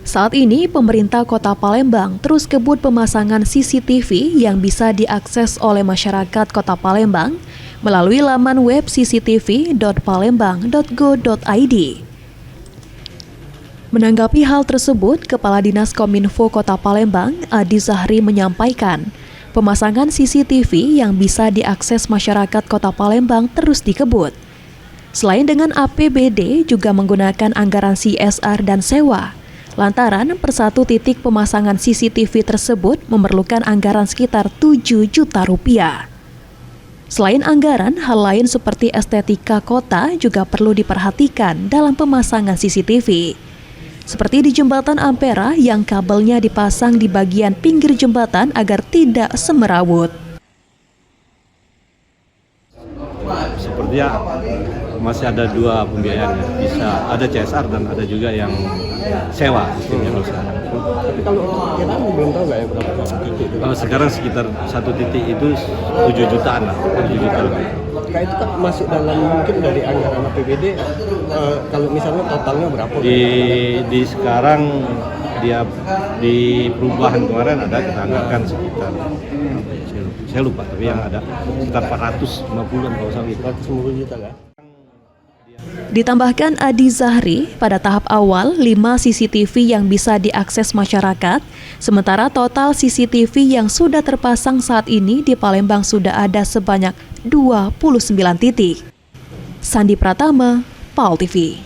Saat ini, pemerintah Kota Palembang terus kebut pemasangan CCTV yang bisa diakses oleh masyarakat Kota Palembang melalui laman web cctv.palembang.go.id. Menanggapi hal tersebut, Kepala Dinas Kominfo Kota Palembang, Adi Zahri menyampaikan, pemasangan CCTV yang bisa diakses masyarakat Kota Palembang terus dikebut. Selain dengan APBD, juga menggunakan anggaran CSR dan sewa. Lantaran per satu titik pemasangan CCTV tersebut memerlukan anggaran sekitar 7 juta rupiah. Selain anggaran, hal lain seperti estetika kota juga perlu diperhatikan dalam pemasangan CCTV. Seperti di Jembatan Ampera yang kabelnya dipasang di bagian pinggir jembatan agar tidak semerawut. Sepertinya masih ada dua pembiayaan, bisa ada CSR dan ada juga yang sewa sistemnya kalau sekarang. Tapi kalau kita belum tahu nggak ya berapa titik itu? Sekarang sekitar satu titik itu 7 jutaan lah, 7 juta lebih. Kayak itu kan masuk dalam mungkin dari anggaran APBD. Kalau misalnya totalnya berapa? Di sekarang dia di perubahan kemarin ada kita anggarkan sekitar saya lupa, tapi yang ada sekitar 450-an kalau sampai 450 juta kan? Ditambahkan Adi Zahri, pada tahap awal 5 CCTV yang bisa diakses masyarakat, sementara total CCTV yang sudah terpasang saat ini di Palembang sudah ada sebanyak 29 titik. Sandi Pratama, PAL TV.